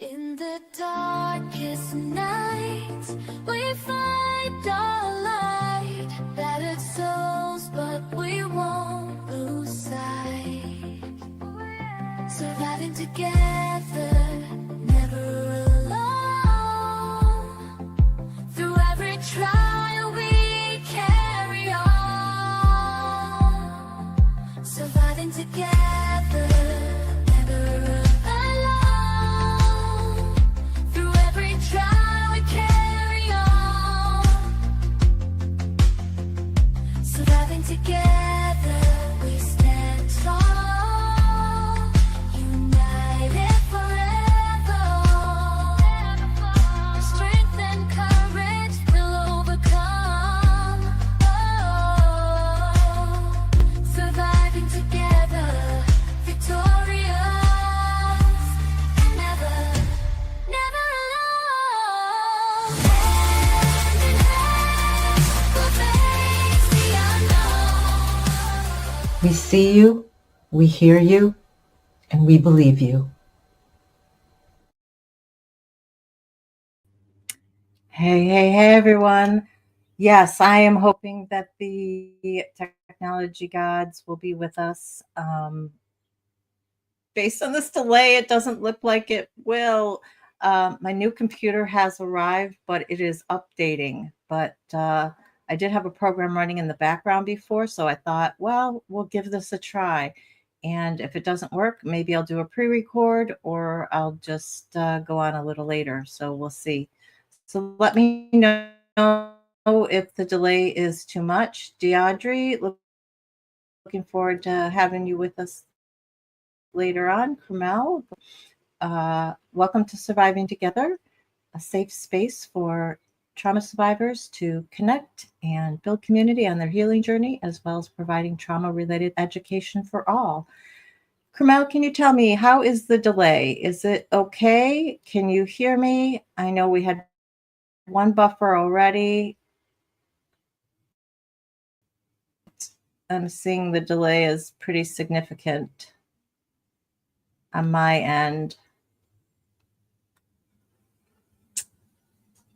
In the darkest night, we find our light. Battered souls, but we won't lose sight. Surviving together, never alone. Through every trial, we carry on. Surviving together, never alone. Through every trial, we carry on. Surviving together, we stand tall. United forever. Strength and courage will overcome. Oh, surviving together, victorious, and never alone. Hand in hand, we'll face the unknown. We see you, we hear you, and we believe you. Hey, everyone. Yes, I am hoping that the technology gods will be with us. Based on this delay, it doesn't look like it will. My new computer has arrived, but it is updating. But I did have a program running in the background before, so I thought, well, we'll give this a try. And if it doesn't work, maybe I'll do a pre-record or I'll just go on a little later. So we'll see. So let me know if the delay is too much. Deidre, looking forward to having you with us later on. Carmel, welcome to Surviving Together, a safe space for trauma survivors to connect and build community on their healing journey, as well as providing trauma-related education for all. Carmel, can you tell me, how is the delay? Is it okay? Can you hear me? I know we had one buffer already. I'm seeing the delay is pretty significant on my end.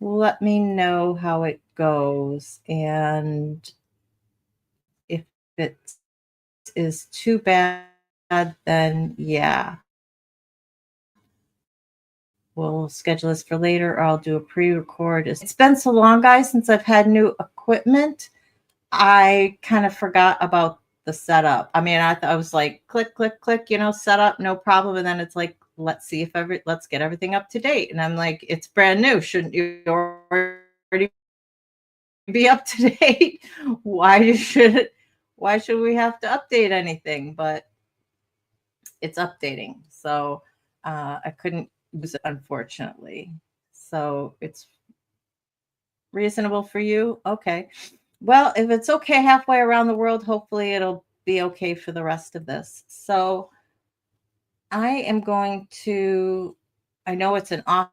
Let me know how it goes. And if it is too bad, then yeah, we'll schedule this for later, or I'll do a pre-record. It's been so long, guys, since I've had new equipment. I kind of forgot about the setup. I mean, I was like, click, click, click, set up, no problem. And then it's like, let's see if let's get everything up to date. And I'm like, it's brand new. Shouldn't you already be up to date? Why should we have to update anything? But it's updating. So I couldn't use it, unfortunately. So it's reasonable for you. Okay. Well, if it's okay halfway around the world, hopefully it'll be okay for the rest of this. So I am going to, I know it's an off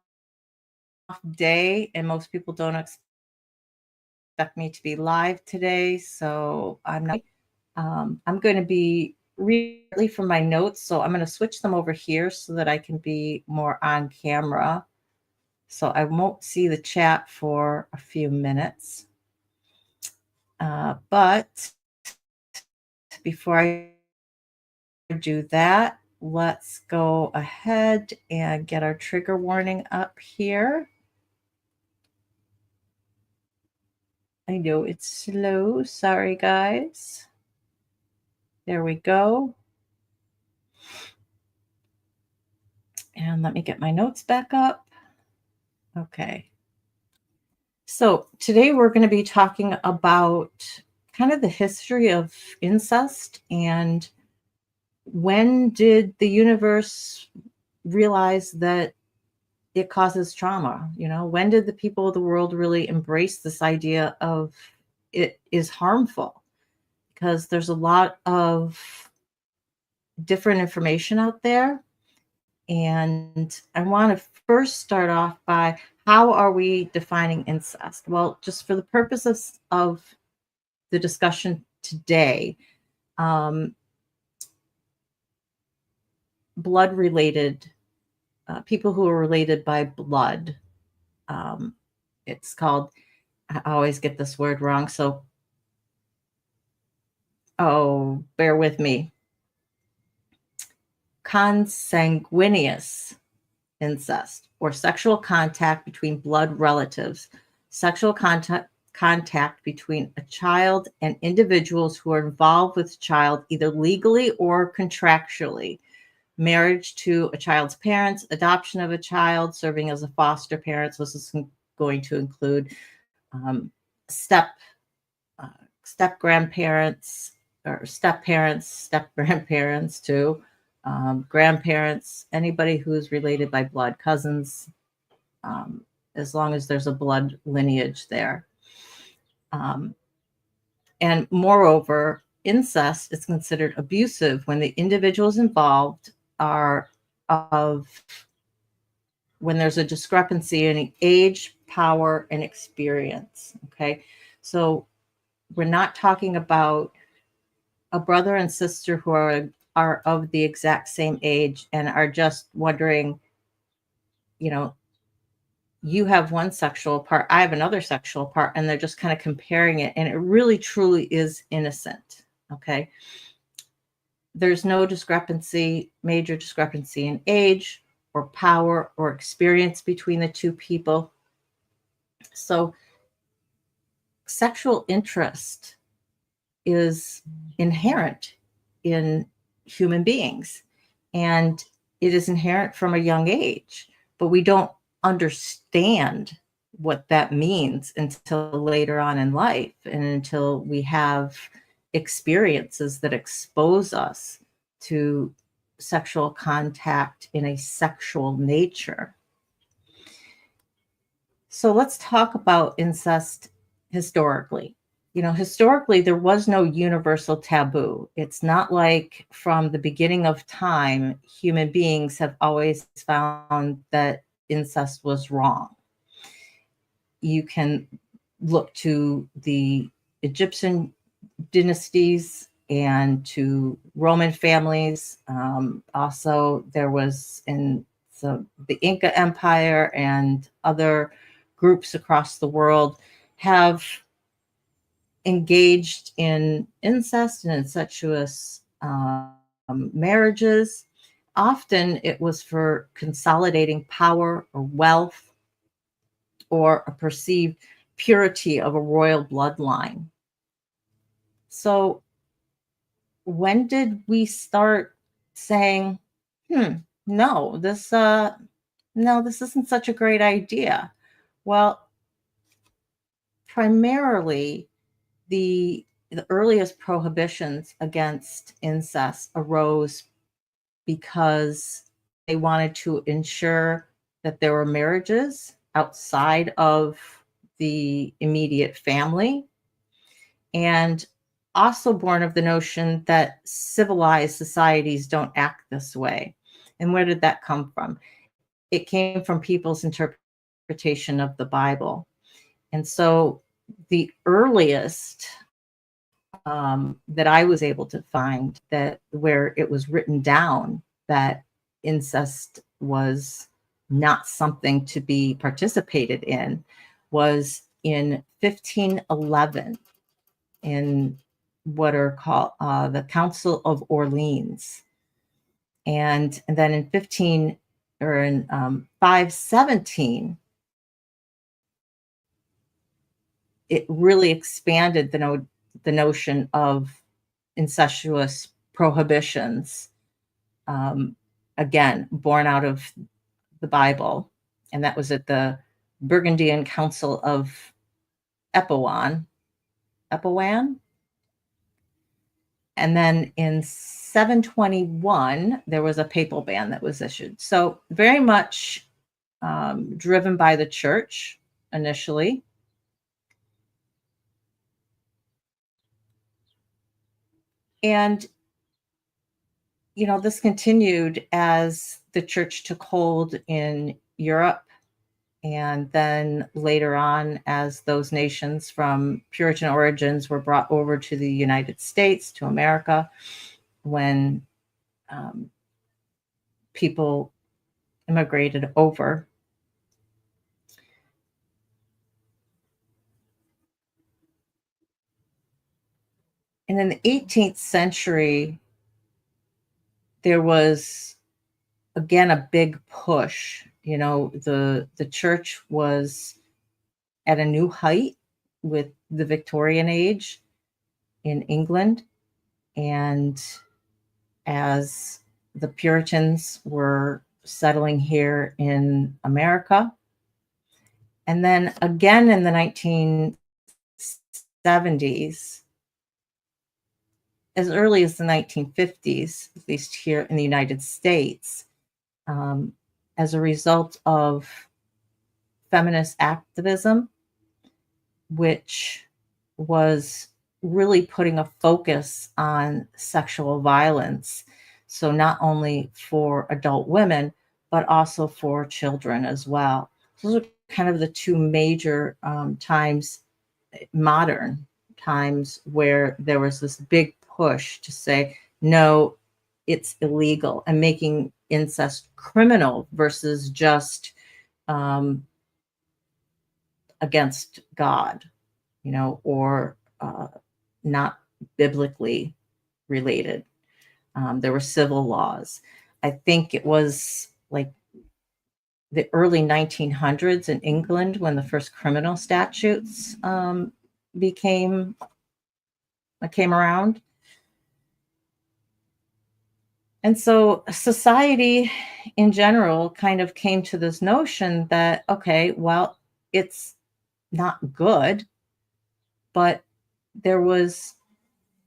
day and most people don't expect me to be live today. So I'm not, I'm going to be really from my notes. So I'm going to switch them over here so that I can be more on camera. So I won't see the chat for a few minutes. But before I do that, let's go ahead and get our trigger warning up here. I know it's slow. Sorry, guys. There we go. And let me get my notes back up. Okay. So today we're going to be talking about kind of the history of incest and when did the universe realize that it causes trauma? When did the people of the world really embrace this idea of it is harmful? Because there's a lot of different information out there. And I want to first start off by, how are we defining incest? Well, just for the purposes of the discussion today, blood-related people who are related by blood. It's called, I always get this word wrong, so bear with me. Consanguineous incest, or sexual contact between blood relatives. Sexual contact between a child and individuals who are involved with the child either legally or contractually. Marriage to a child's parents, adoption of a child, serving as a foster parent. So this is going to include step grandparents, or step parents, step grandparents too, grandparents, anybody who's related by blood, cousins, as long as there's a blood lineage there. And moreover, incest is considered abusive when the individuals involved are when there's a discrepancy in age, power, and experience. Okay, so we're not talking about a brother and sister who are of the exact same age and are just wondering, you have one sexual part, I have another sexual part, and they're just kind of comparing it, and it really truly is innocent. Okay, there's no major discrepancy in age or power or experience between the two people. So sexual interest is inherent in human beings, and it is inherent from a young age, but we don't understand what that means until later on in life, and until we have experiences that expose us to sexual contact in a sexual nature. So let's talk about incest historically. Historically, there was no universal taboo. It's not like from the beginning of time, human beings have always found that incest was wrong. You can look to the Egyptian dynasties and to Roman families. Also, there was in the Inca Empire, and other groups across the world have engaged in incest and incestuous marriages. Often it was for consolidating power or wealth, or a perceived purity of a royal bloodline. So when did we start saying, no, this isn't such a great idea? Well, primarily the earliest prohibitions against incest arose because they wanted to ensure that there were marriages outside of the immediate family, and also born of the notion that civilized societies don't act this way. And where did that come from? It came from people's interpretation of the Bible. And so the earliest that I was able to find, that where it was written down that incest was not something to be participated in, was in 1511 in what are called the Council of Orleans. And then in 517, it really expanded the notion of incestuous prohibitions, again, born out of the Bible. And that was at the Burgundian Council of Epowan. And then in 721, there was a papal ban that was issued. So very much driven by the church initially. And, this continued as the church took hold in Europe, and then later on, as those nations from Puritan origins were brought over to the United States, to America, when people immigrated over. And in the 18th century, there was again a big push. The church was at a new height with the Victorian age in England, and as the Puritans were settling here in America. And then again in the 1970s, as early as the 1950s, at least here in the United States, um, as a result of feminist activism, which was really putting a focus on sexual violence. So, not only for adult women, but also for children as well. Those are kind of the two major times, modern times, where there was this big push to say, no, it's illegal, and making incest criminal versus just um, against God, or not biblically related. There were civil laws. I think it was like the early 1900s in England when the first criminal statutes became came around. And so society in general kind of came to this notion that, okay, well, it's not good, but there was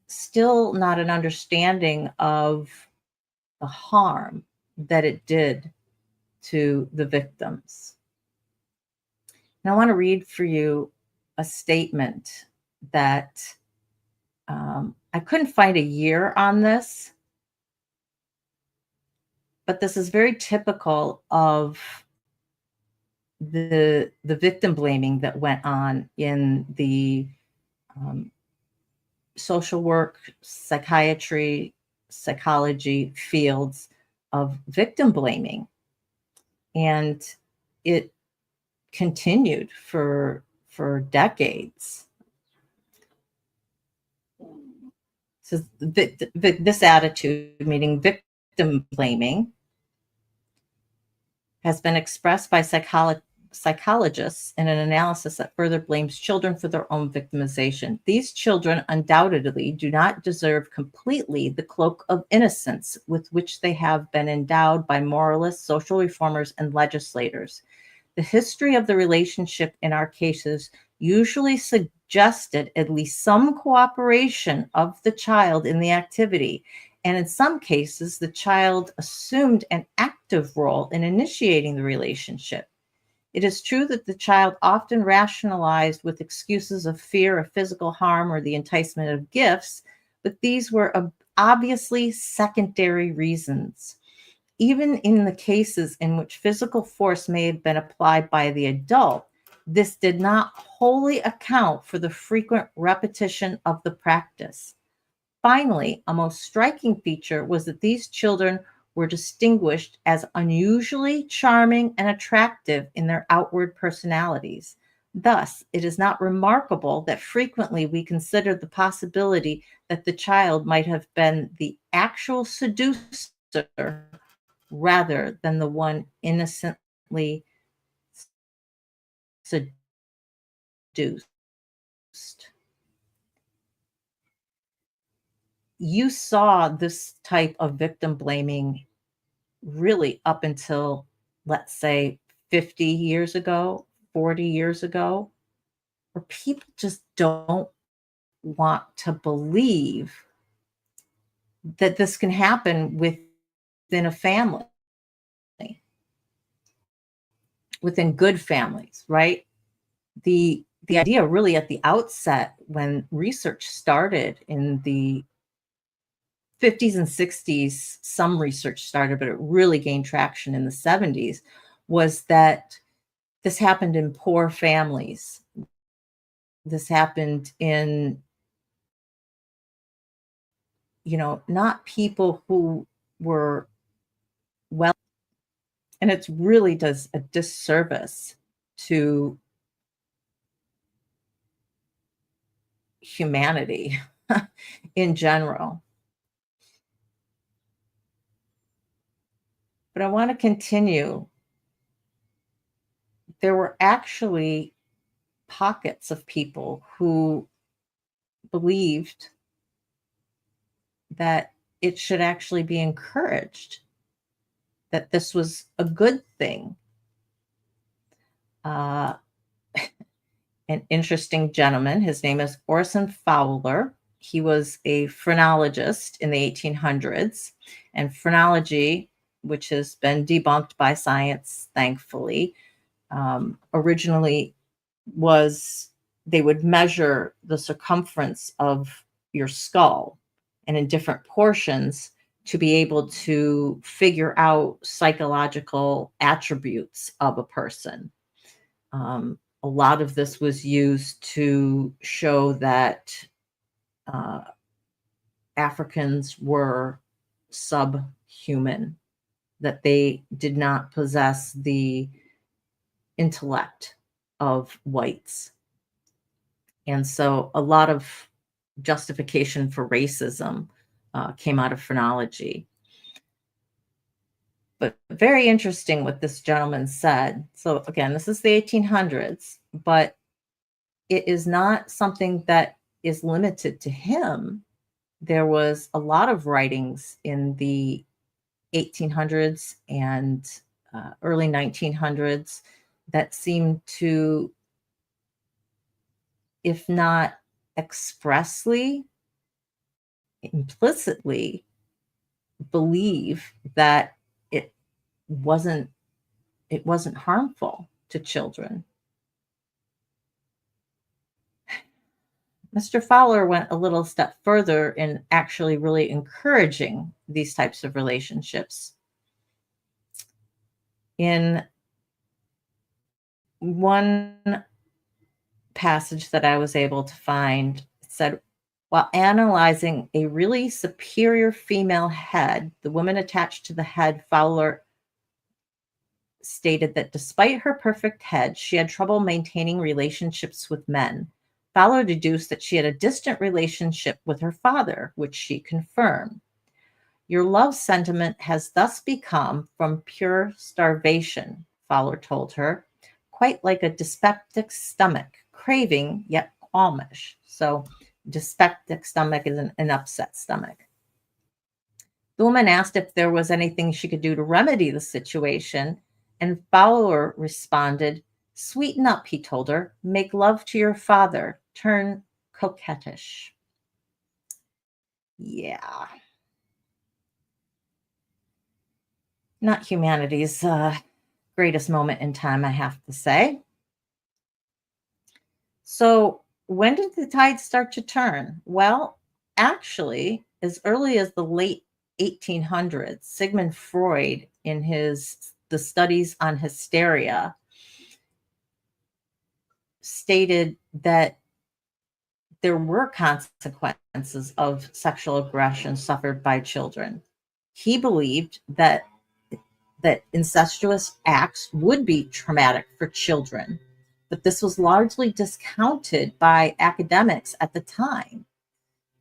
still not an understanding of the harm that it did to the victims. And I want to read for you a statement that I couldn't find a year on this, but this is very typical of the victim blaming that went on in the um, social work, psychiatry, psychology fields of victim blaming. And it continued for decades. So this attitude, meaning victim blaming, has been expressed by psychologists in an analysis that further blames children for their own victimization. These children undoubtedly do not deserve completely the cloak of innocence with which they have been endowed by moralists, social reformers, and legislators. The history of the relationship in our cases usually suggested at least some cooperation of the child in the activity, and in some cases, the child assumed an active role in initiating the relationship. It is true that the child often rationalized with excuses of fear of physical harm or the enticement of gifts, but these were obviously secondary reasons. Even in the cases in which physical force may have been applied by the adult, this did not wholly account for the frequent repetition of the practice. Finally, a most striking feature was that these children were distinguished as unusually charming and attractive in their outward personalities. Thus, it is not remarkable that frequently we consider the possibility that the child might have been the actual seducer rather than the one innocently seduced. You saw this type of victim blaming really up until, let's say, 50 years ago, 40 years ago, where people just don't want to believe that this can happen within a family, within good families, right? The idea really at the outset when research started in the 50s and 60s, some research started, but it really gained traction in the 70s, was that this happened in poor families. This happened in, not people who were well. And it really does a disservice to humanity in general. But I want to continue. There were actually pockets of people who believed that it should actually be encouraged, that this was a good thing. An interesting gentleman, his name is Orson Fowler. He was a phrenologist in the 1800s, and phrenology, which has been debunked by science, thankfully, originally was they would measure the circumference of your skull and in different portions to be able to figure out psychological attributes of a person. A lot of this was used to show that Africans were subhuman, that they did not possess the intellect of whites. And so a lot of justification for racism came out of phrenology. But very interesting what this gentleman said. So again, this is the 1800s, but it is not something that is limited to him. There was a lot of writings in the 1800s and early 1900s that seemed to, if not expressly, implicitly believe that it wasn't harmful to children. Mr. Fowler went a little step further in actually really encouraging these types of relationships. In one passage that I was able to find, it said, while analyzing a really superior female head, the woman attached to the head, Fowler stated that despite her perfect head, she had trouble maintaining relationships with men. Fowler deduced that she had a distant relationship with her father, which she confirmed. Your love sentiment has thus become from pure starvation, Fowler told her, quite like a dyspeptic stomach, craving yet qualmish. So dyspeptic stomach is an upset stomach. The woman asked if there was anything she could do to remedy the situation, and Fowler responded, sweeten up, he told her, make love to your father, turn coquettish. Yeah. Not humanity's greatest moment in time, I have to say. So when did the tide start to turn? Well, actually, as early as the late 1800s, Sigmund Freud, in the studies on hysteria, stated that there were consequences of sexual aggression suffered by children. He believed that incestuous acts would be traumatic for children, but this was largely discounted by academics at the time.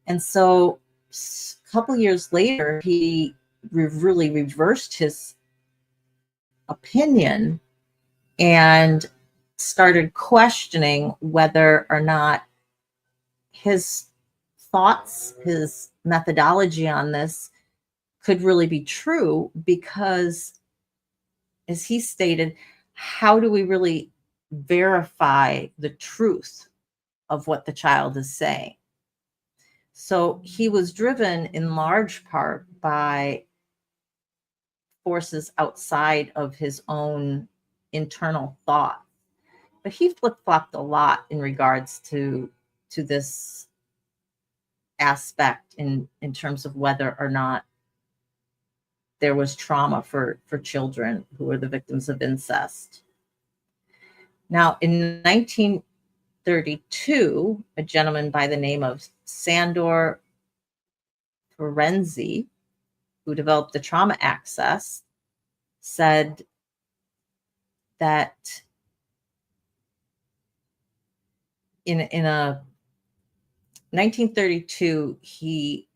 And so a couple years later, he really reversed his opinion and started questioning whether or not his thoughts, his methodology on this could really be true, because, as he stated, how do we really verify the truth of what the child is saying? So he was driven in large part by forces outside of his own internal thought. But he flip-flopped a lot in regards to this aspect in terms of whether or not there was trauma for children who were the victims of incest. Now, in 1932, a gentleman by the name of Sandor Ferenczi, who developed the trauma axis, said that in a 1932, he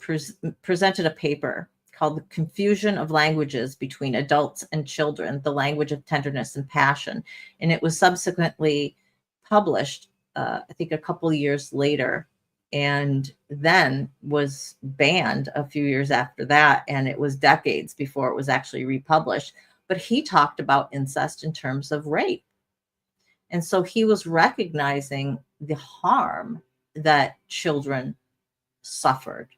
presented a paper called The Confusion of Languages Between Adults and Children, the Language of Tenderness and Passion. And it was subsequently published, I think a couple years later, and then was banned a few years after that. And it was decades before it was actually republished. But he talked about incest in terms of rape. And so he was recognizing the harm that children suffered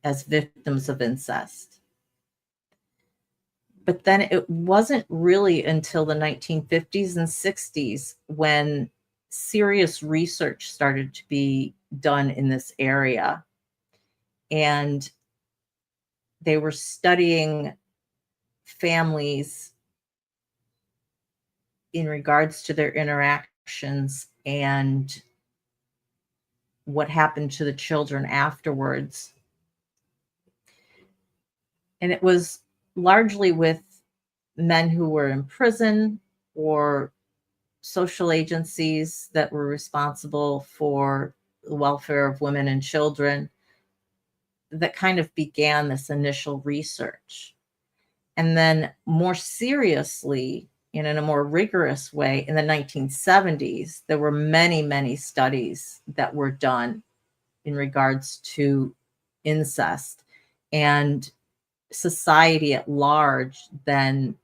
as victims of incest. But then it wasn't really until the 1950s and 60s when serious research started to be done in this area. And they were studying families in regards to their interactions and what happened to the children afterwards. And it was largely with men who were in prison or social agencies that were responsible for the welfare of women and children that kind of began this initial research. And then more seriously, and in a more rigorous way, in the 1970s, there were many, many studies that were done in regards to incest. And society at large then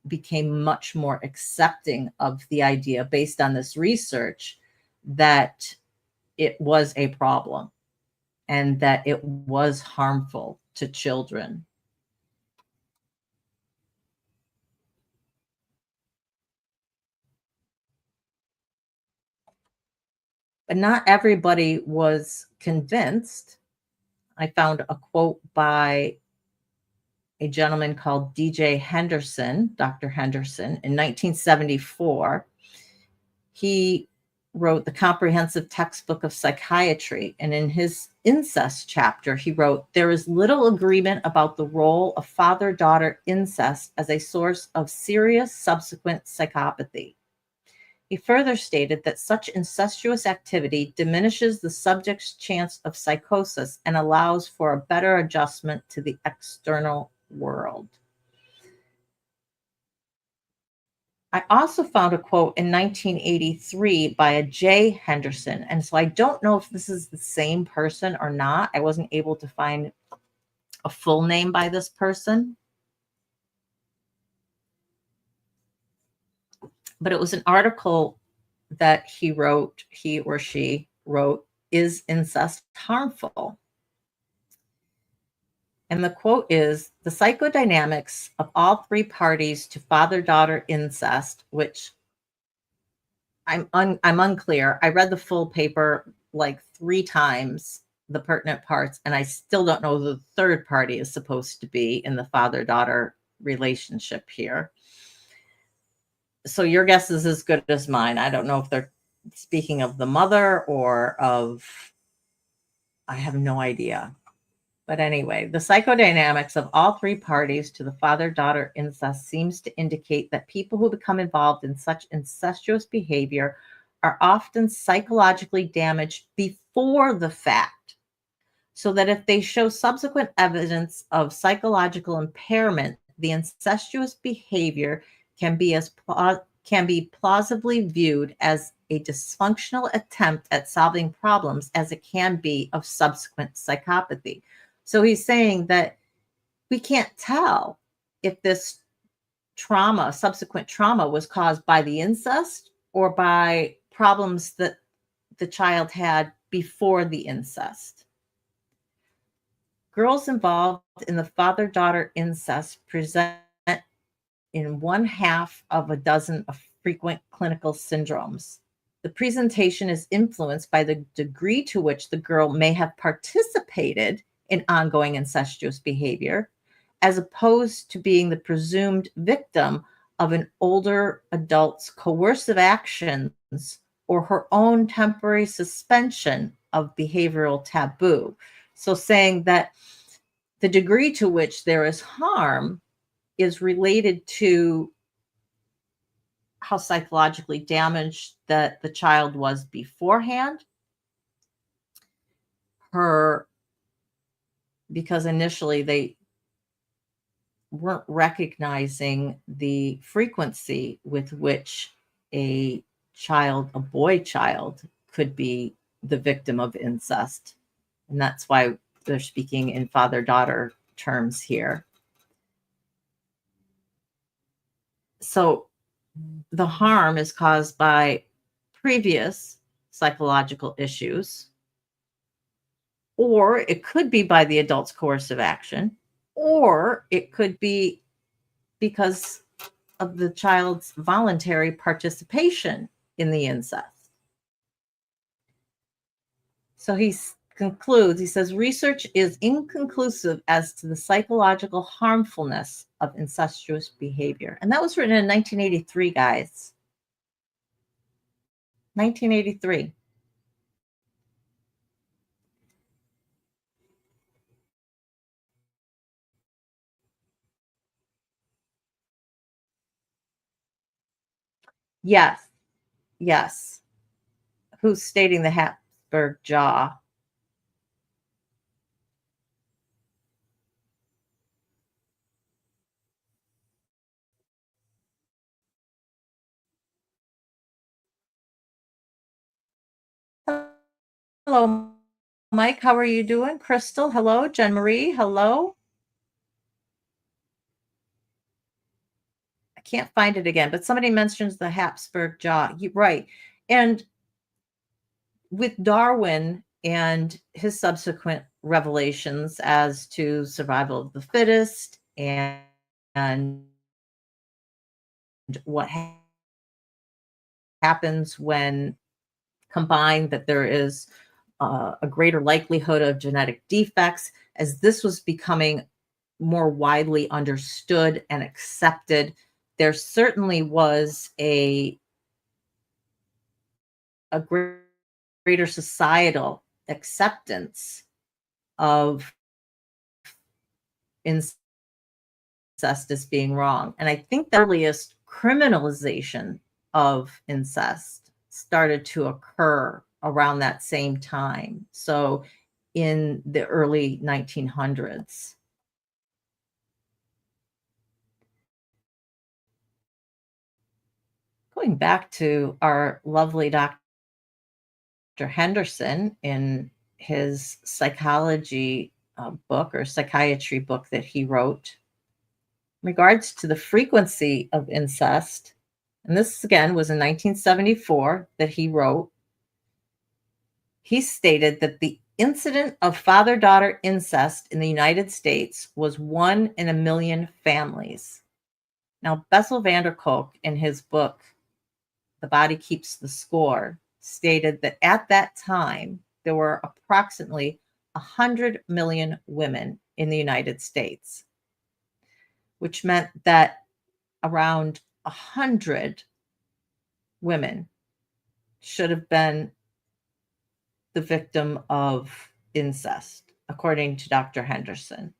became much more accepting of the idea, based on this research, that it was a problem and that it was harmful to children. But not everybody was convinced. I found a quote by a gentleman called DJ Henderson, Dr. Henderson, in 1974. He wrote the Comprehensive Textbook of Psychiatry. And in his incest chapter, he wrote, "There is little agreement about the role of father-daughter incest as a source of serious subsequent psychopathy." He further stated that such incestuous activity diminishes the subject's chance of psychosis and allows for a better adjustment to the external world. I also found a quote in 1983 by a J. Henderson. And so I don't know if this is the same person or not. I wasn't able to find a full name by this person. But it was an article that he wrote, he or she wrote, "Is incest harmful?" And the quote is, "The psychodynamics of all three parties to father-daughter incest," which I'm unclear. I read the full paper like 3 times, the pertinent parts, and I still don't know who the third party is supposed to be in the father-daughter relationship here. So your guess is as good as mine. I don't know if they're speaking of the mother or of, I have no idea. But anyway, the psychodynamics of all three parties to the father-daughter incest seems to indicate that people who become involved in such incestuous behavior are often psychologically damaged before the fact, so that if they show subsequent evidence of psychological impairment, the incestuous behavior can be plausibly viewed as a dysfunctional attempt at solving problems as it can be of subsequent psychopathy. So he's saying that we can't tell if this trauma, subsequent trauma, was caused by the incest or by problems that the child had before the incest. Girls involved in the father-daughter incest present in 1/2 of a dozen of frequent clinical syndromes. The presentation is influenced by the degree to which the girl may have participated in ongoing incestuous behavior, as opposed to being the presumed victim of an older adult's coercive actions or her own temporary suspension of behavioral taboo. So saying that the degree to which there is harm is related to how psychologically damaged that the child was beforehand. Because initially they weren't recognizing the frequency with which a boy child, could be the victim of incest. And that's why they're speaking in father-daughter terms here. So the harm is caused by previous psychological issues, or it could be by the adult's coercive action, or it could be because of the child's voluntary participation in the incest. So he concludes, he says, research is inconclusive as to the psychological harmfulness of incestuous behavior. And that was written in 1983, guys. 1983. Yes, yes. Who's stating the Habsburg jaw? Hello, Mike. How are you doing? Crystal, hello. Jen Marie, hello. I can't find it again, but somebody mentions the Habsburg jaw. Right. And with Darwin and his subsequent revelations as to survival of the fittest and what happens when combined, that there is a greater likelihood of genetic defects, as this was becoming more widely understood and accepted, there certainly was a greater societal acceptance of incest as being wrong. And I think the earliest criminalization of incest started to occur around that same time. So in the early 1900s. Going back to our lovely Dr. Henderson in his psychology book or psychiatry book that he wrote, in regards to the frequency of incest, and this again was in 1974 that he wrote, he stated that the incident of father-daughter incest in the United States was 1 in a million families. Now, Bessel van der Kolk, in his book, The Body Keeps the Score, stated that at that time, there were approximately 100 million women in the United States, which meant that around 100 women should have been the victim of incest, according to Dr. Henderson.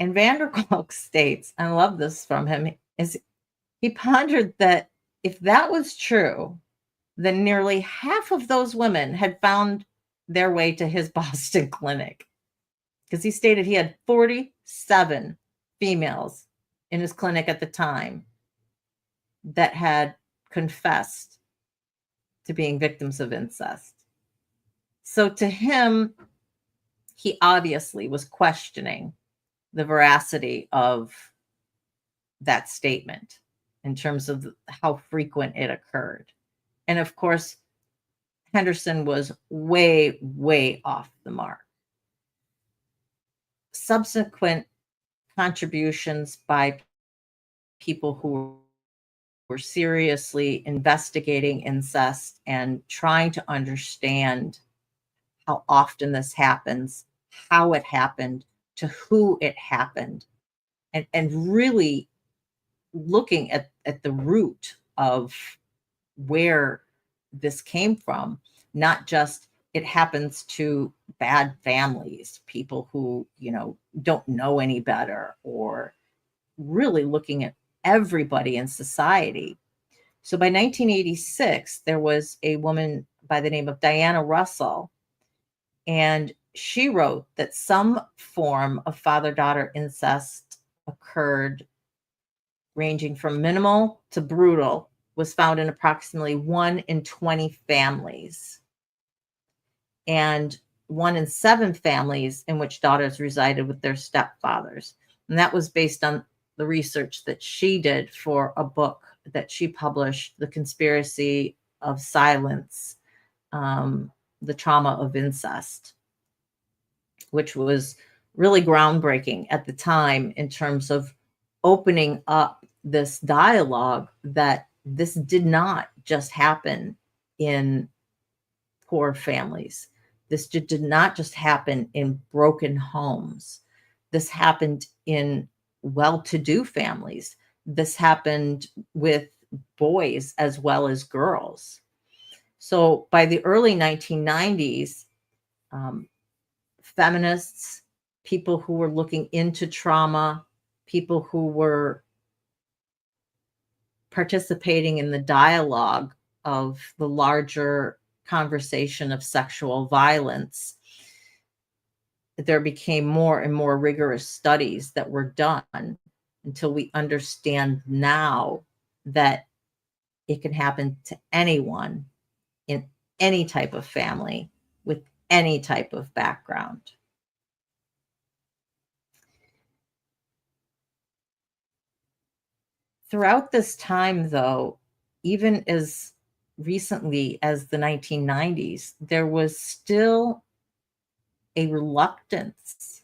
And van der Kolk states, I love this from him, is he pondered that if that was true, then nearly half of those women had found their way to his Boston clinic. Because he stated he had 47 females in his clinic at the time that had confessed to being victims of incest. So to him, he obviously was questioning the veracity of that statement in terms of how frequent it occurred. And of course, Henderson was way, way off the mark. Subsequent contributions by people who were seriously investigating incest and trying to understand how often this happens, how it happened, to who it happened, and really looking at the root of where this came from, not just it happens to bad families, people who, don't know any better, or really looking at everybody in society. So by 1986, there was a woman by the name of Diana Russell, and she wrote that some form of father-daughter incest occurred, ranging from minimal to brutal, was found in approximately 1 in 20 families, and 1 in 7 families in which daughters resided with their stepfathers. And that was based on the research that she did for a book that she published, The Conspiracy of Silence, the Trauma of Incest, which was really groundbreaking at the time in terms of opening up this dialogue that this did not just happen in poor families. This did not just happen in broken homes. This happened in well-to-do families. This happened with boys as well as girls. So by the early 1990s, feminists, people who were looking into trauma, people who were participating in the dialogue of the larger conversation of sexual violence, there became more and more rigorous studies that were done until we understand now that it can happen to anyone in any type of family with any type of background. Throughout this time, though, even as recently as the 1990s, there was still a reluctance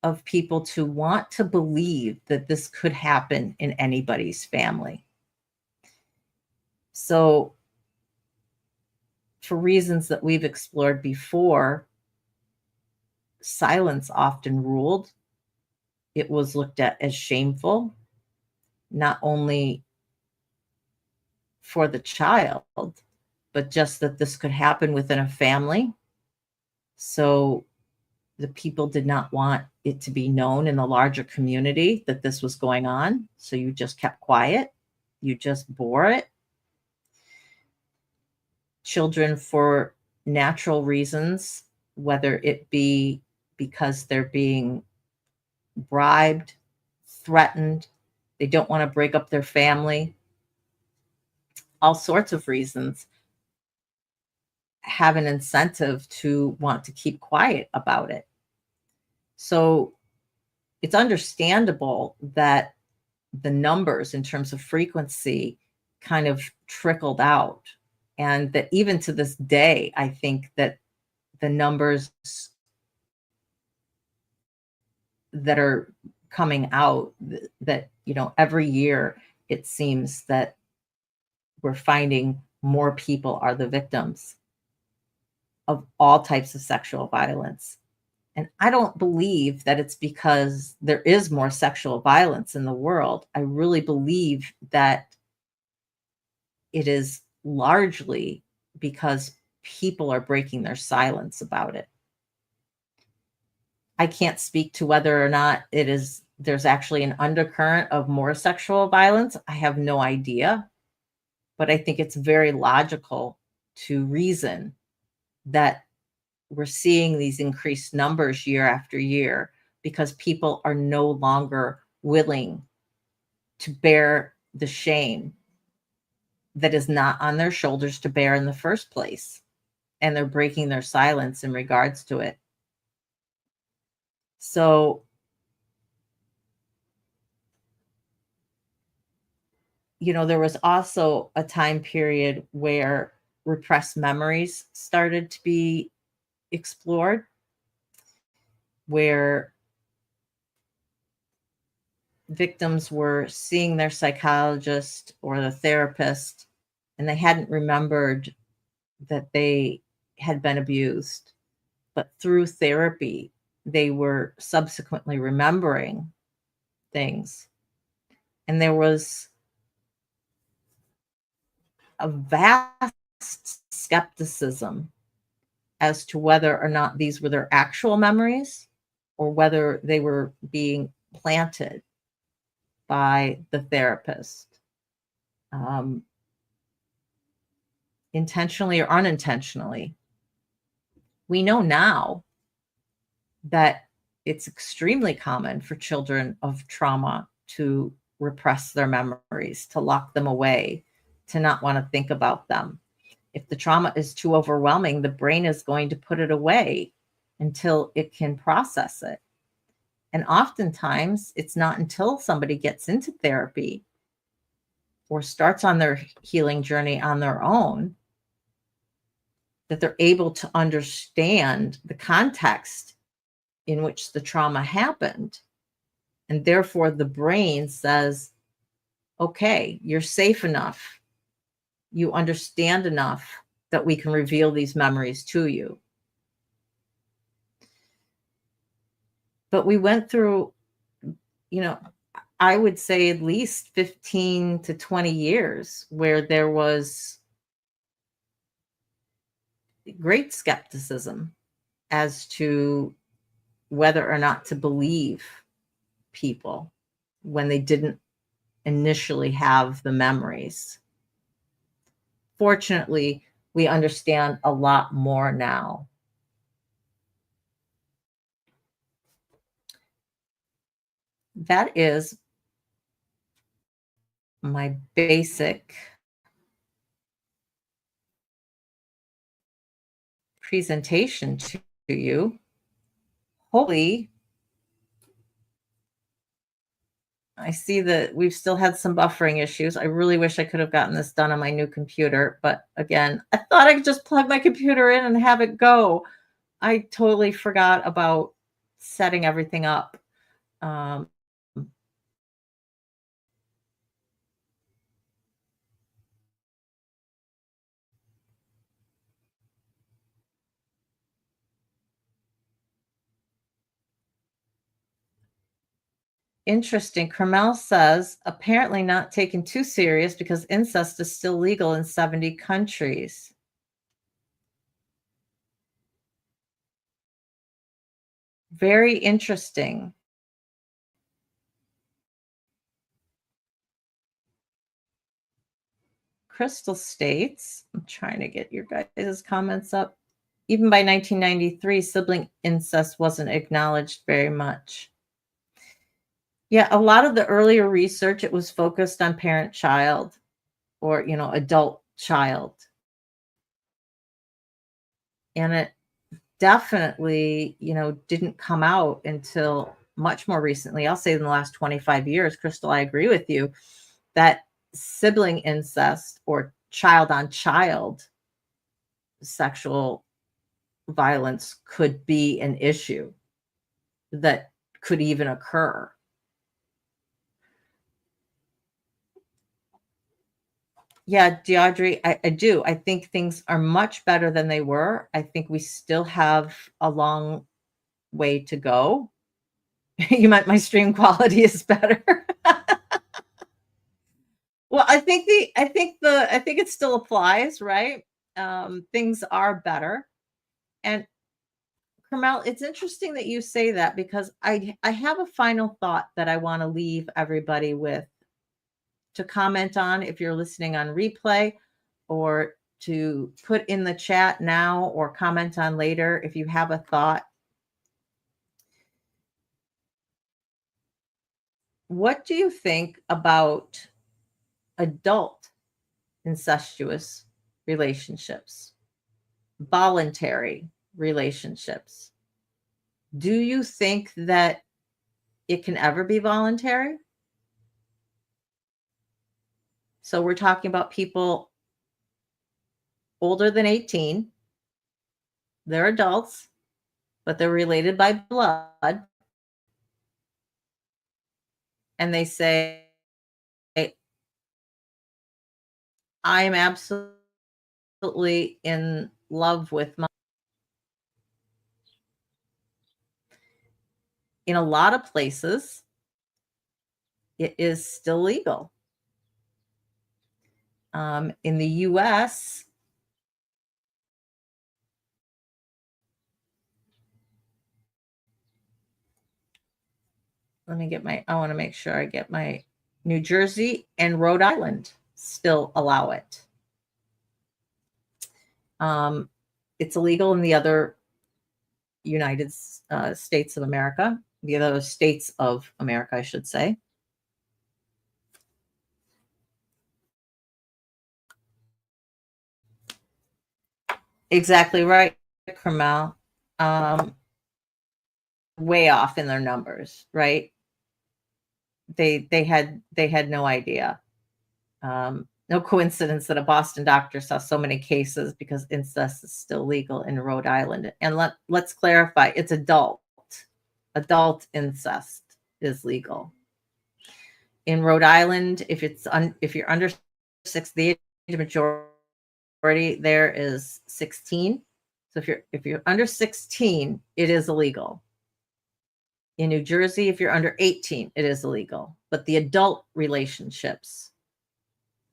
of people to want to believe that this could happen in anybody's family. So, for reasons that we've explored before, silence often ruled. It was looked at as shameful, not only for the child, but just that this could happen within a family. So the people did not want it to be known in the larger community that this was going on. So you just kept quiet. You just bore it. Children, for natural reasons, whether it be because they're being bribed, threatened, they don't want to break up their family, all sorts of reasons, have an incentive to want to keep quiet about it. So it's understandable that the numbers in terms of frequency kind of trickled out. And that even to this day, I think that the numbers that are coming out, that, every year it seems that we're finding more people are the victims of all types of sexual violence. And I don't believe that it's because there is more sexual violence in the world. I really believe that it is largely because people are breaking their silence about it. I can't speak to whether or not there's actually an undercurrent of more sexual violence. I have no idea. But I think it's very logical to reason that we're seeing these increased numbers year after year because people are no longer willing to bear the shame that is not on their shoulders to bear in the first place. And they're breaking their silence in regards to it. So, there was also a time period where repressed memories started to be explored, where victims were seeing their psychologist or the therapist, and they hadn't remembered that they had been abused. But through therapy, they were subsequently remembering things. And there was a vast skepticism as to whether or not these were their actual memories or whether they were being planted by the therapist, intentionally or unintentionally. We know now that it's extremely common for children of trauma to repress their memories, to lock them away, to not want to think about them. If the trauma is too overwhelming, the brain is going to put it away until it can process it. And oftentimes, it's not until somebody gets into therapy or starts on their healing journey on their own that they're able to understand the context in which the trauma happened. And therefore, the brain says, okay, you're safe enough. You understand enough that we can reveal these memories to you. But we went through, I would say at least 15 to 20 years where there was great skepticism as to whether or not to believe people when they didn't initially have the memories. Fortunately, we understand a lot more now. That is my basic presentation to you. Hopefully, I see that we've still had some buffering issues. I really wish I could have gotten this done on my new computer. But again, I thought I could just plug my computer in and have it go. I totally forgot about setting everything up. Interesting. Carmel says, apparently not taken too serious because incest is still legal in 70 countries. Very interesting. Crystal states, I'm trying to get your guys' comments up. Even by 1993, sibling incest wasn't acknowledged very much. Yeah, a lot of the earlier research, it was focused on parent-child or, adult-child. And it definitely, didn't come out until much more recently. I'll say in the last 25 years. Crystal, I agree with you that sibling incest or child-on-child sexual violence could be an issue that could even occur. Yeah, Deaudrey, I do. I think things are much better than they were. I think we still have a long way to go. You meant my stream quality is better. Well, I think it still applies, right? Things are better. And Carmel, it's interesting that you say that because I have a final thought that I want to leave everybody with to comment on if you're listening on replay, or to put in the chat now or comment on later if you have a thought. What do you think about adult incestuous relationships, voluntary relationships? Do you think that it can ever be voluntary? So we're talking about people older than 18. They're adults, but they're related by blood. And they say, I am absolutely in love with my. In a lot of places, it is still legal. In the US, I want to make sure I get my New Jersey and Rhode Island still allow it. It's illegal in the other United States of America, the other states of America, I should say. Exactly right, Kamal. Way off in their numbers, right? They had no idea. No coincidence that a Boston doctor saw so many cases because incest is still legal in Rhode Island. And let's clarify, it's adult. Adult incest is legal. In Rhode Island, if you're under 6, the age majority there is 16. So if you're under 16, it is illegal. In New Jersey, if you're under 18, it is illegal. But the adult relationships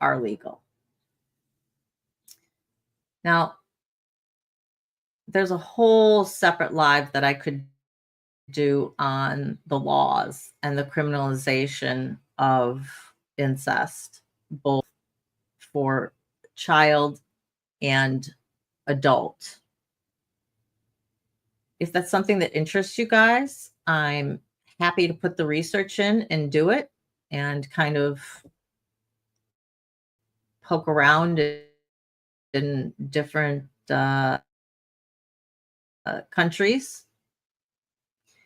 are legal. Now, there's a whole separate live that I could do on the laws and the criminalization of incest, both for child and adult. If that's something that interests you guys, I'm happy to put the research in and do it and kind of poke around in different countries.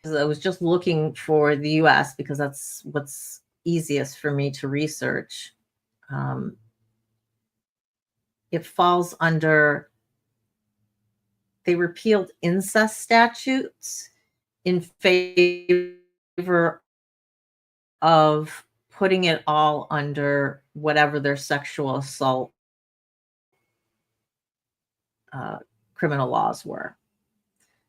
I was just looking for the US because that's what's easiest for me to research. It falls under, they repealed incest statutes in favor of putting it all under whatever their sexual assault criminal laws were.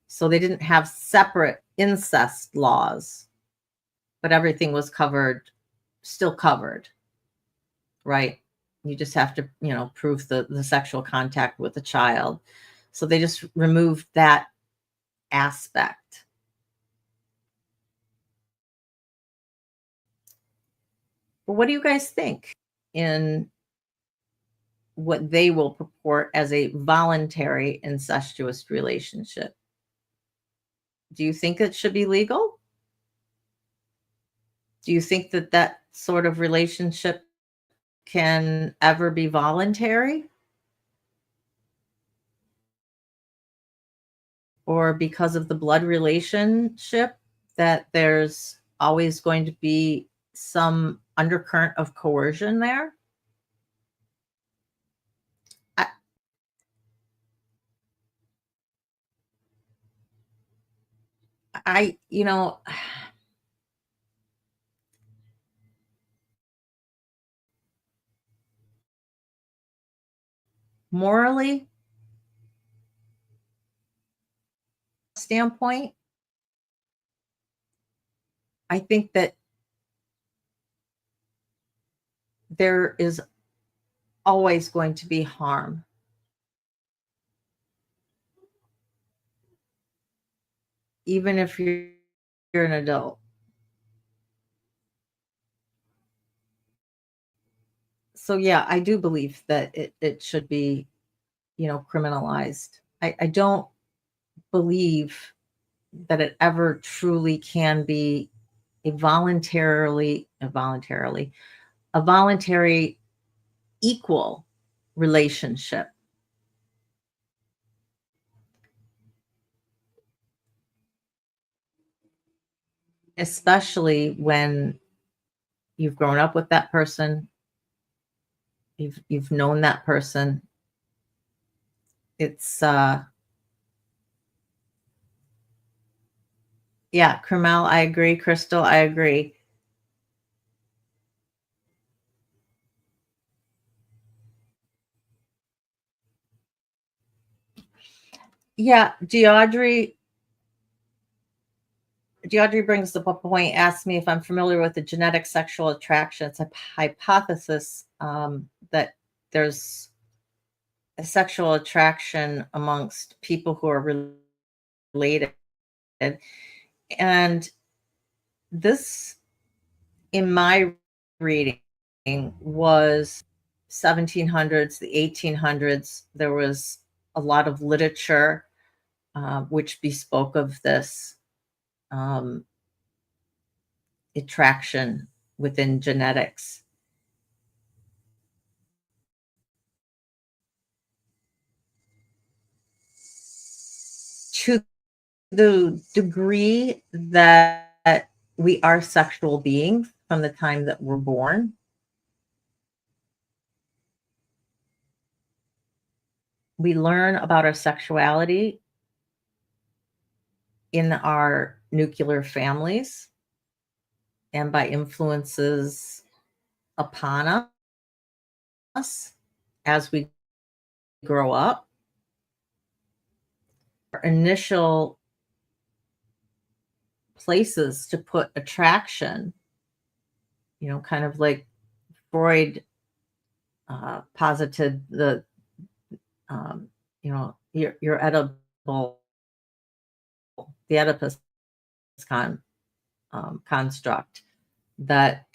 So they didn't have separate incest laws, but everything was covered, still covered, right? You just have to, prove the sexual contact with the child. So they just removed that aspect. But what do you guys think in what they will purport as a voluntary incestuous relationship? Do you think it should be legal? Do you think that sort of relationship can ever be voluntary? Or because of the blood relationship, that there's always going to be some undercurrent of coercion there? I morally standpoint, I think that there is always going to be harm. Even if you're an adult. So yeah, I do believe that it should be, criminalized. I don't believe that it ever truly can be a voluntary equal relationship. Especially when you've grown up with that person, you've known that person. It's yeah, Kermel, I agree. Crystal, I agree. Yeah, Deaudrey brings up a point, asks me if I'm familiar with the genetic sexual attraction. It's a hypothesis that there's a sexual attraction amongst people who are related. And this, in my reading was 1700s, the 1800s. There was a lot of literature which bespoke of this um, attraction within genetics. To the degree that we are sexual beings from the time that we're born, we learn about our sexuality in our nuclear families and by influences upon us as we grow up. Our initial places to put attraction, kind of like Freud posited um, your edible, the Oedipus construct that,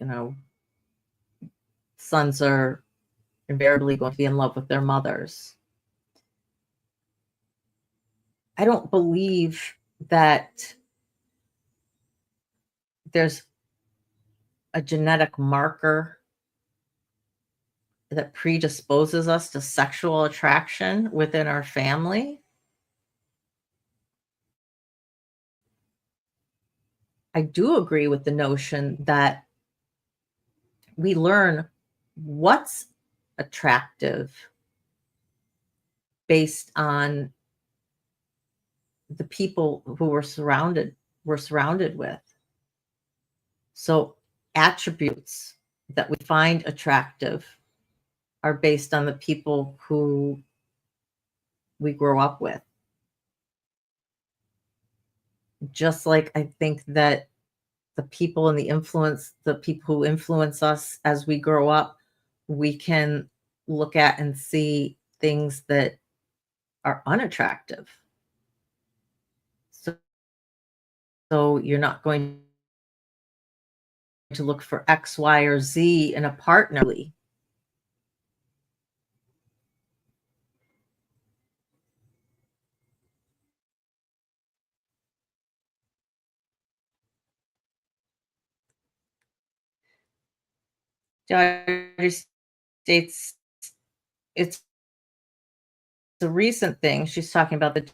you know, sons are invariably going to be in love with their mothers. I don't believe that there's a genetic marker that predisposes us to sexual attraction within our family. I do agree with the notion that we learn what's attractive based on the people who we're surrounded with. So attributes that we find attractive are based on the people who we grow up with. Just like I think that the people who influence us as we grow up, we can look at and see things that are unattractive. So you're not going to look for X, Y, or Z in a partner. Judge states it's a recent thing. She's talking about the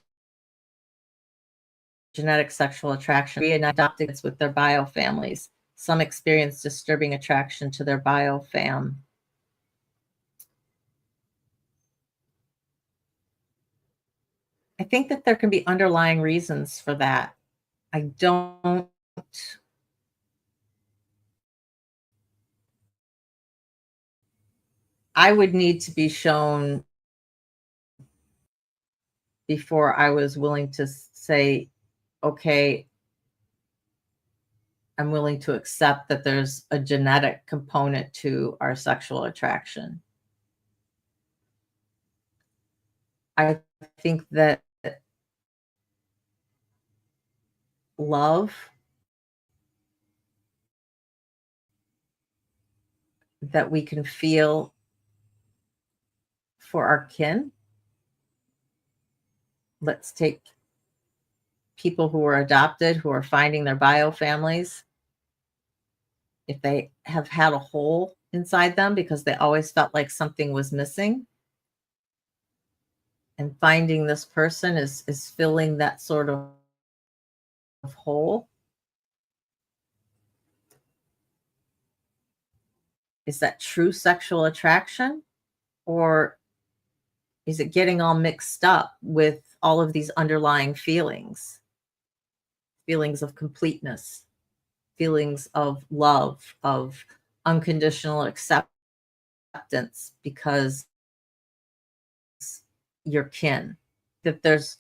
genetic sexual attraction and adopted kids with their bio families. Some experience disturbing attraction to their bio fam. I think that there can be underlying reasons for that. I don't I would need to be shown before I was willing to say, okay, I'm willing to accept that there's a genetic component to our sexual attraction. I think that love that we can feel for our kin. Let's take people who are adopted, who are finding their bio families. If they have had a hole inside them because they always felt like something was missing, and finding this person is filling that sort of hole. Is that true sexual attraction? Or is it getting all mixed up with all of these underlying feelings of completeness, feelings of love, of unconditional acceptance because you're kin? That there's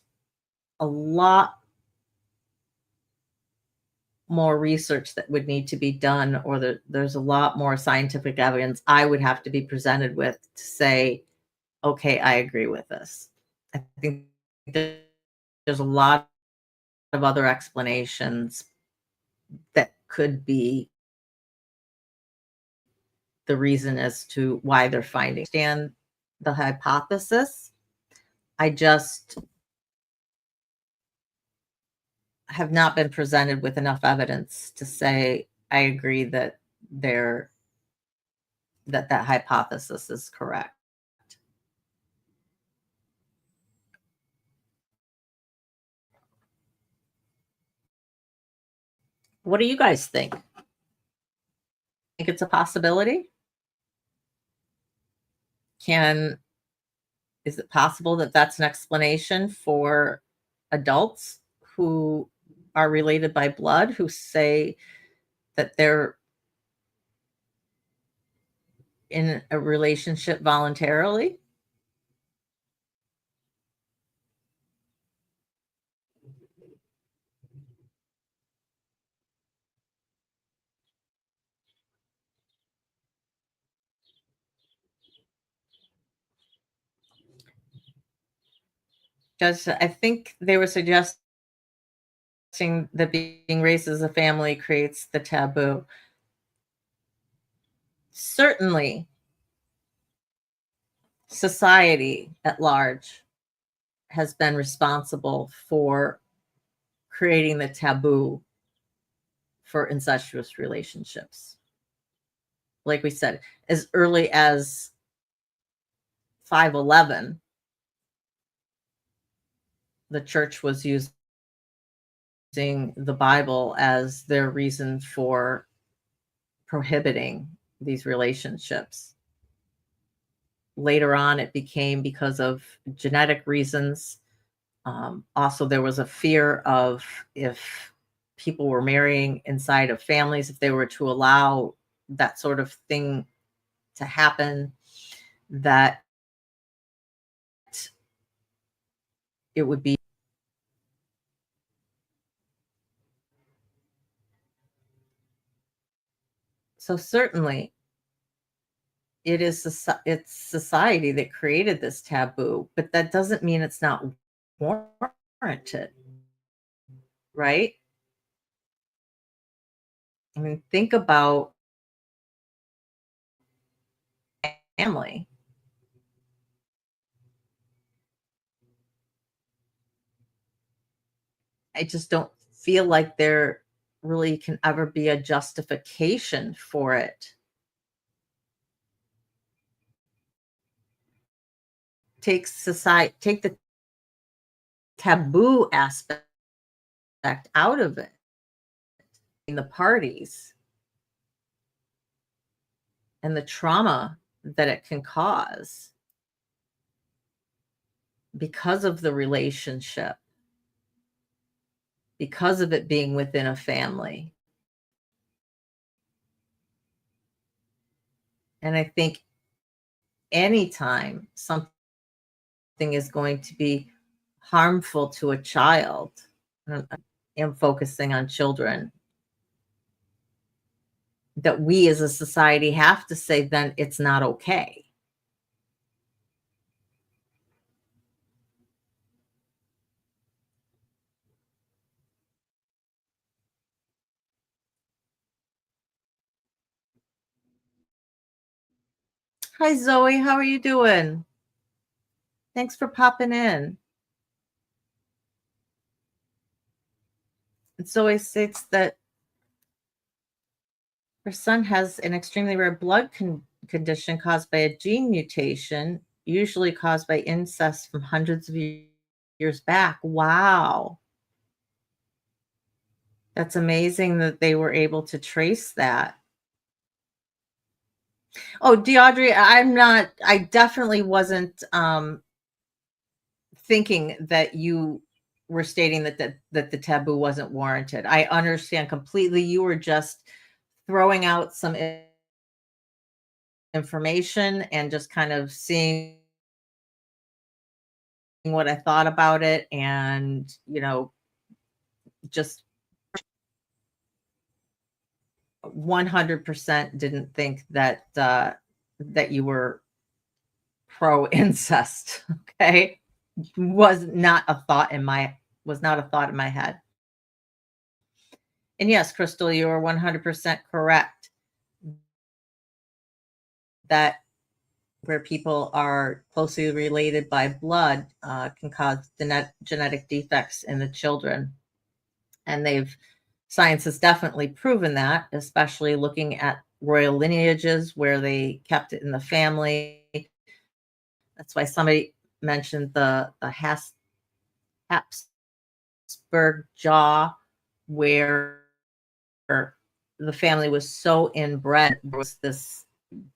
a lot more research that would need to be done, or there's a lot more scientific evidence I would have to be presented with to say, okay, I agree with this. I think there's a lot of other explanations that could be the reason as to why they're finding. Stand the hypothesis. I just have not been presented with enough evidence to say I agree that that hypothesis is correct. What do you guys think? Think it's a possibility? Is it possible that that's an explanation for adults who are related by blood who say that they're in a relationship voluntarily? Because I think they were suggesting that being raised as a family creates the taboo. Certainly, society at large has been responsible for creating the taboo for incestuous relationships. Like we said, as early as 511, the church was using the Bible as their reason for prohibiting these relationships. Later on, it became because of genetic reasons. Also, there was a fear of if people were marrying inside of families, if they were to allow that sort of thing to happen, that it would be. So certainly it's society that created this taboo, but that doesn't mean it's not warranted, right? I mean, think about family. I just don't feel like there really can ever be a justification for it. Take the taboo aspect out of it in the parties and the trauma that it can cause because of the relationship, because of it being within a family. And I think anytime something is going to be harmful to a child, I am focusing on children, that we as a society have to say, then it's not okay. Hi, Zoe. How are you doing? Thanks for popping in. And Zoe states that her son has an extremely rare blood condition caused by a gene mutation, usually caused by incest from hundreds of years back. Wow. That's amazing that they were able to trace that. Oh, DeAudrey, I definitely wasn't thinking that you were stating that the taboo wasn't warranted. I understand completely. You were just throwing out some information and just kind of seeing what I thought about it, and just 100% didn't think that that you were pro incest. Okay, was not a thought in my head. And yes, Crystal, you are 100% correct. that where people are closely related by blood can cause genetic defects in the children. And science has definitely proven that, especially looking at royal lineages where they kept it in the family. That's why somebody mentioned the Habsburg jaw, where the family was so inbred. There was this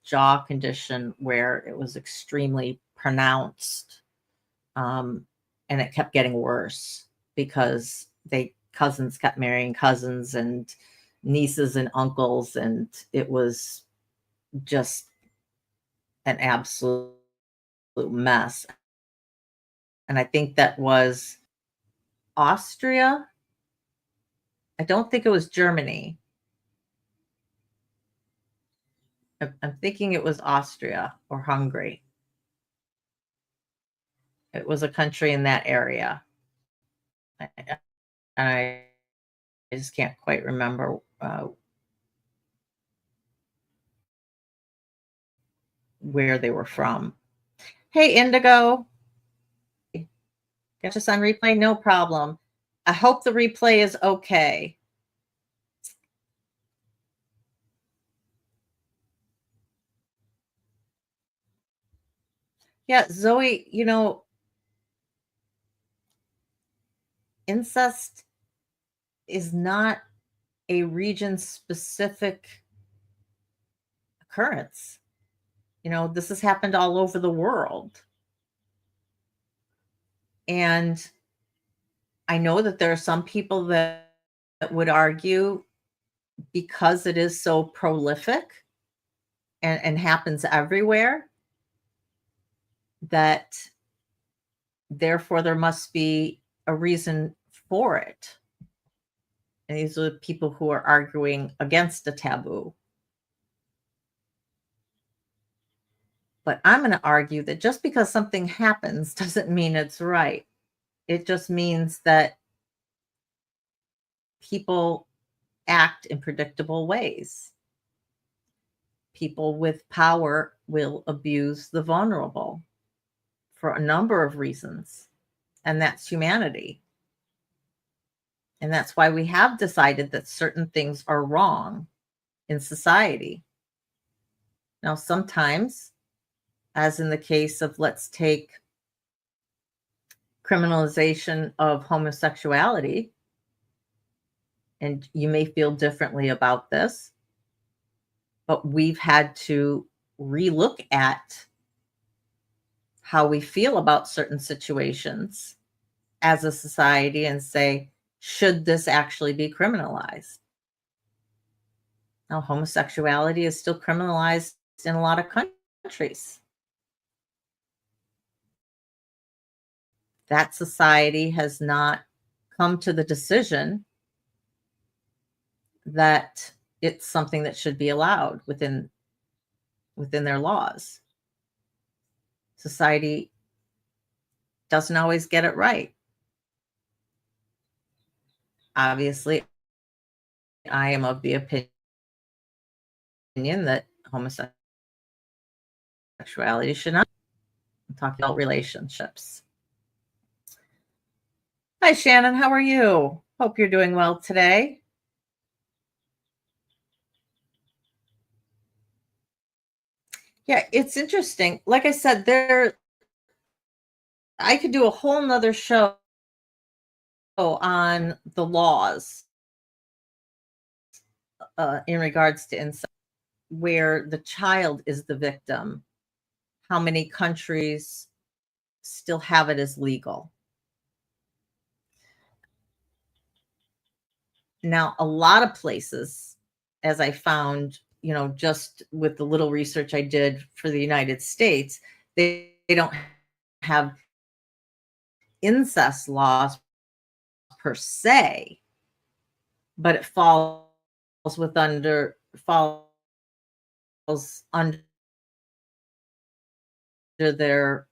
jaw condition where it was extremely pronounced, and it kept getting worse because cousins kept marrying cousins and nieces and uncles, and it was just an absolute mess. And I think that was Austria. I don't think it was Germany. I'm thinking it was Austria or Hungary. It was a country in that area. I just can't quite remember where they were from. Hey, Indigo. Catch us on replay? No problem. I hope the replay is okay. Yeah, Zoe, incest is not a region specific occurrence. This has happened all over the world. And I know that there are some people that would argue, because it is so prolific and happens everywhere, that therefore there must be a reason for it. And these are the people who are arguing against a taboo. But I'm going to argue that just because something happens doesn't mean it's right. It just means that people act in predictable ways. People with power will abuse the vulnerable for a number of reasons, and that's humanity. And that's why we have decided that certain things are wrong in society. Now, sometimes, as in the case of, let's take criminalization of homosexuality, and you may feel differently about this, but we've had to relook at how we feel about certain situations as a society and say, should this actually be criminalized? Now, homosexuality is still criminalized in a lot of countries. That society has not come to the decision that it's something that should be allowed within their laws. Society doesn't always get it right. Obviously, I am of the opinion that homosexuality should not. I'm talking about relationships. Hi, Shannon. How are you? Hope you're doing well today. Yeah, it's interesting. Like I said, I could do a whole nother show on the laws in regards to incest, where the child is the victim. How many countries still have it as legal? Now, a lot of places, as I found, just with the little research I did for the United States, they don't have incest laws per se, but it falls under their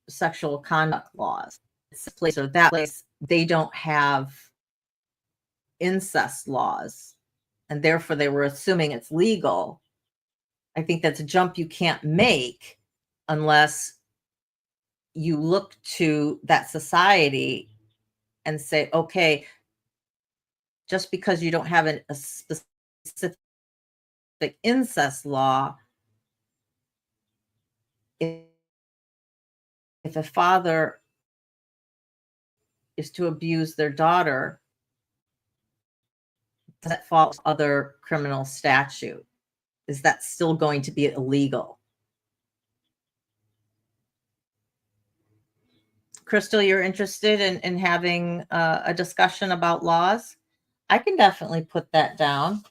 sexual conduct laws. It's a place or that place, they don't have incest laws, and therefore they were assuming it's legal, I think that's a jump you can't make unless you look to that society and say, okay, just because you don't have a specific incest law, if a father is to abuse their daughter, does that fall other criminal statute? Is that still going to be illegal? Crystal, you're interested in having a discussion about laws? I can definitely put that down.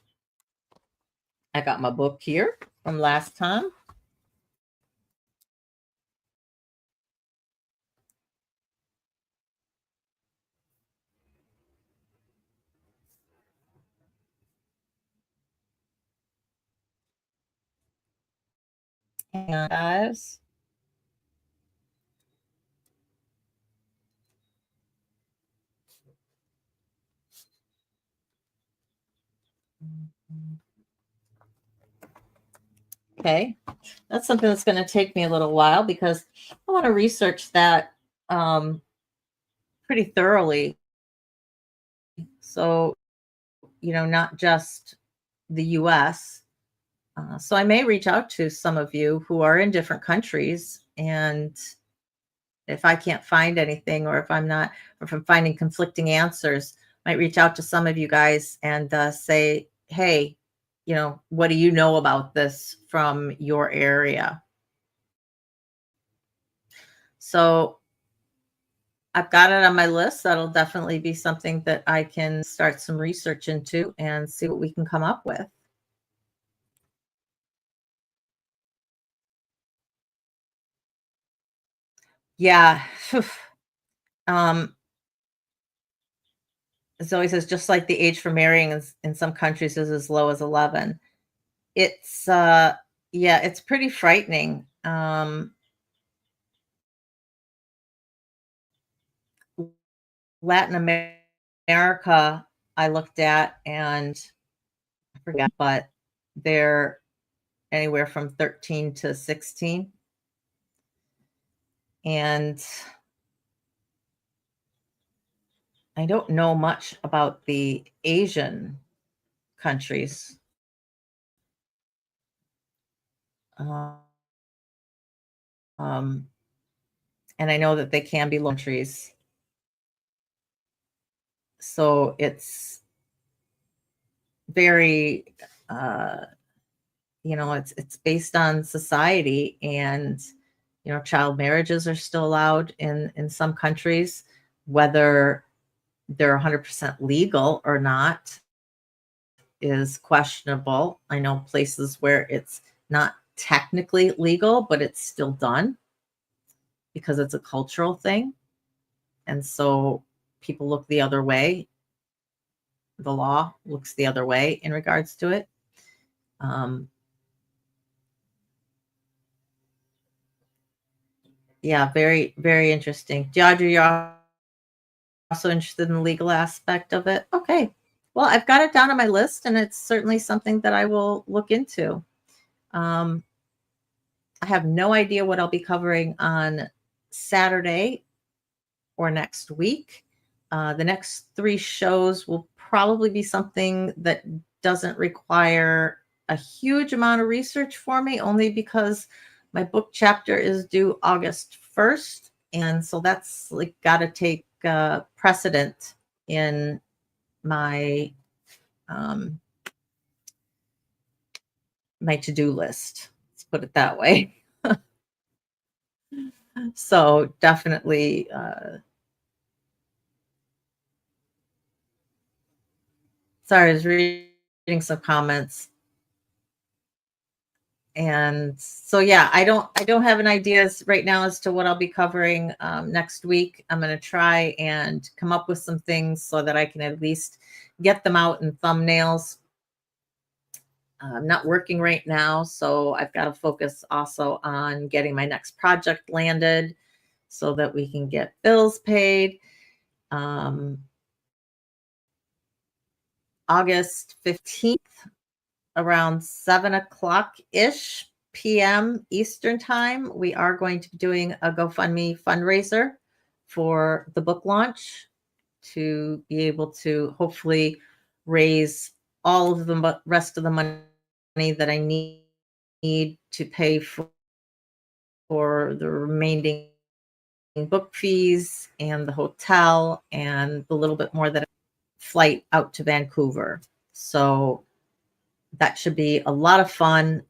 I got my book here from last time. Hang on, guys. Okay, that's something that's going to take me a little while because I want to research that pretty thoroughly. So, not just the US. So I may reach out to some of you who are in different countries. And if I can't find anything, or if I'm finding conflicting answers, might reach out to some of you guys and say, hey, what do you know about this from your area? So I've got it on my list. That'll definitely be something that I can start some research into and see what we can come up with. Yeah. um, Zoe says, just like the age for marrying in some countries is as low as 11. It's, yeah, it's pretty frightening. Latin America, I looked at and I forgot, but they're anywhere from 13 to 16. And I don't know much about the Asian countries. Um, and I know that they can be low countries. So it's very, it's based on society, and child marriages are still allowed in some countries, whether they're 100% legal or not is questionable. I know places where it's not technically legal, but it's still done because it's a cultural thing. And so people look the other way. The law looks the other way in regards to it. Yeah, very, very interesting. Audrey, you're also interested in the legal aspect of it? Okay. Well, I've got it down on my list, and it's certainly something that I will look into. I have no idea what I'll be covering on Saturday or next week. The next 3 shows will probably be something that doesn't require a huge amount of research for me, only because my book chapter is due August 1st. And so that's like got to take precedent in my my to-do list. Let's put it that way. So definitely, sorry, I was reading some comments. And so, yeah, I don't have an idea right now as to what I'll be covering next week. I'm going to try and come up with some things so that I can at least get them out in thumbnails. I'm not working right now, so I've got to focus also on getting my next project landed so that we can get bills paid. August 15th, around 7 o'clock-ish p.m. Eastern time, we are going to be doing a GoFundMe fundraiser for the book launch to be able to hopefully raise all of the rest of the money that I need to pay for the remaining book fees and the hotel and the little bit more that flight out to Vancouver. So that should be a lot of fun.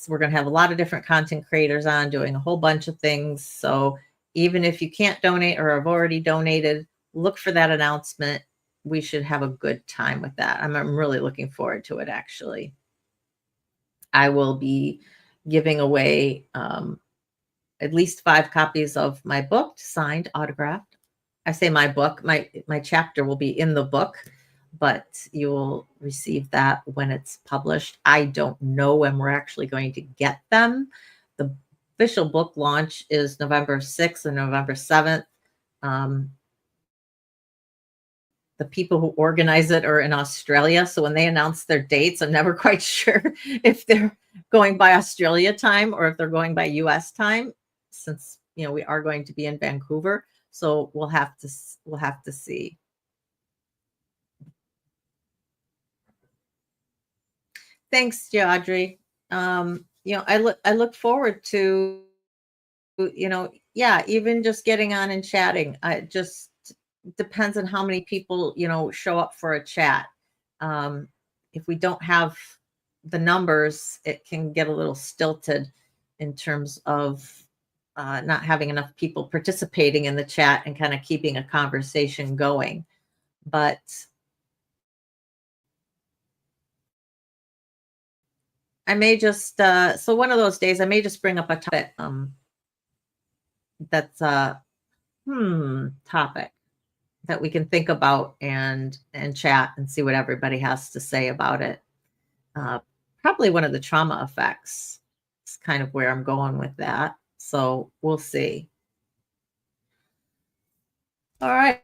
We're going to have a lot of different content creators on doing a whole bunch of things. So even if you can't donate or have already donated, look for that announcement. We should have a good time with that. I'm really looking forward to it, actually. I will be giving away at least 5 copies of my book, signed, autographed. I say my book, my chapter will be in the book, but you will receive that when it's published. I don't know when we're actually going to get them. The official book launch is November 6th and November 7th. The people who organize it are in Australia. So when they announce their dates, I'm never quite sure if they're going by Australia time or if they're going by US time, since we are going to be in Vancouver. So we'll have to see. Thanks, Audrey. I look forward to even just getting on and chatting. It just depends on how many people show up for a chat. If we don't have the numbers, it can get a little stilted in terms of not having enough people participating in the chat and kind of keeping a conversation going. But I may just so one of those days I may just bring up a topic that's a topic that we can think about and chat and see what everybody has to say about it. Probably one of the trauma effects is kind of where I'm going with that. So we'll see. All right.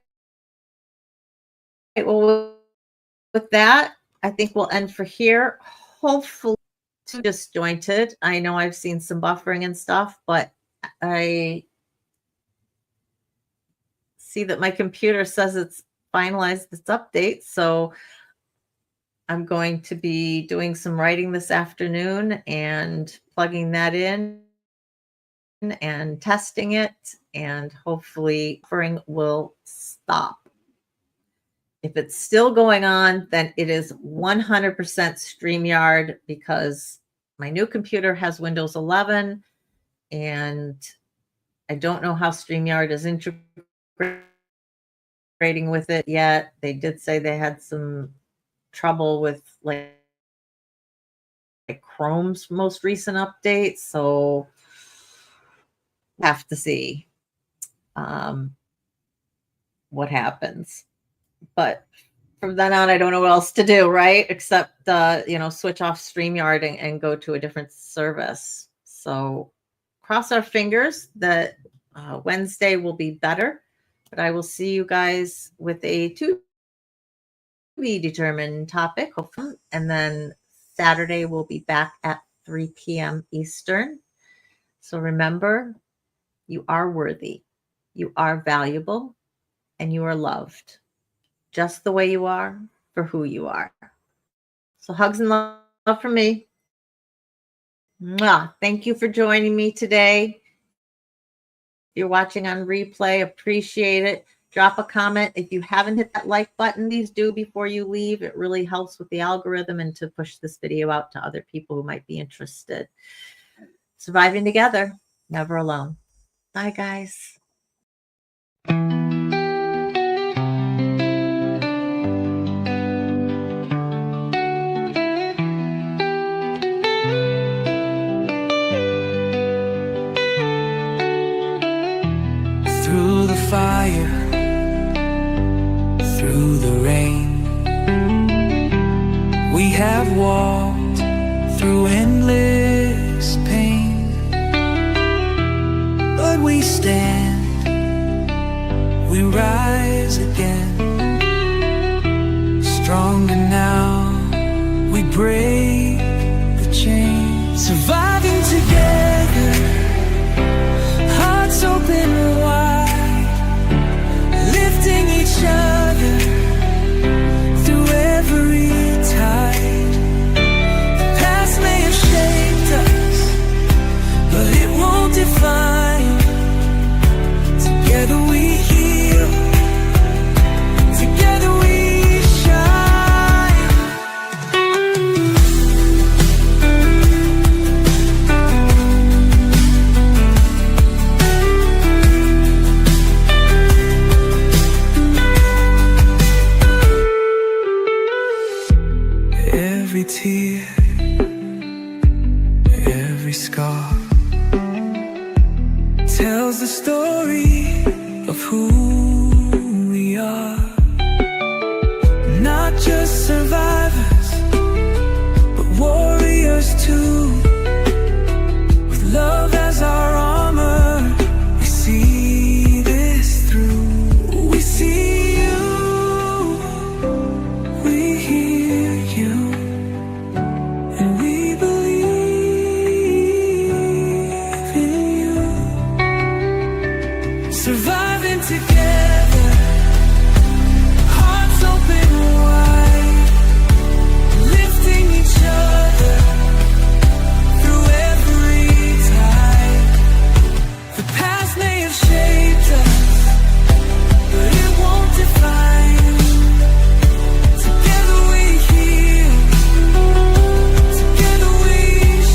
Well, with that, I think we'll end for here. Hopefully too disjointed. I know I've seen some buffering and stuff, but I see that my computer says it's finalized its update. So I'm going to be doing some writing this afternoon and plugging that in and testing it, and hopefully buffering will stop. If it's still going on, then it is 100% StreamYard, because my new computer has Windows 11 and I don't know how StreamYard is integrating with it yet. They did say they had some trouble with like Chrome's most recent update, so have to see what happens. But from then on, I don't know what else to do, right? Except switch off StreamYard and go to a different service. So cross our fingers that Wednesday will be better. But I will see you guys with a to be determined topic, hopefully. And then Saturday we'll be back at 3 p.m. Eastern. So remember, you are worthy, you are valuable, and you are loved just the way you are, for who you are. So hugs and love from me. Mwah. Thank you for joining me today. If you're watching on replay, appreciate it. Drop a comment. If you haven't hit that like button, please do before you leave. It really helps with the algorithm and to push this video out to other people who might be interested. Surviving together, never alone. Bye, guys. Through the fire, through the rain, we have walked through endless pain, but we stand, we rise again, stronger now, we break shame. Surviving together, hearts open wide, lifting each other through every tide. The past may have shaped us, but it won't define. Together we heal, together we shine. Every tear, every scar tells the story of who we are. Not just survivors, but warriors too. With love as our armor, we see this through. We see you, we hear you, and we believe in you. Surviving together, hearts open wide, lifting each other through every tide. The past may have shaped us, but it won't define. Together we heal, together we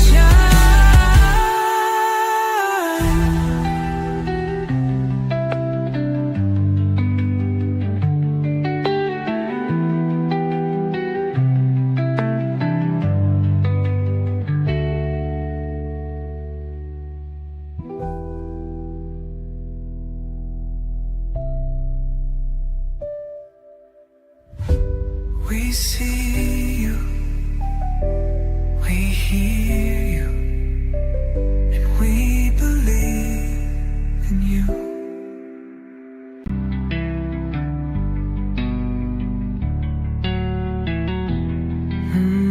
shine. We see you, we hear you, and we believe in you. Mm.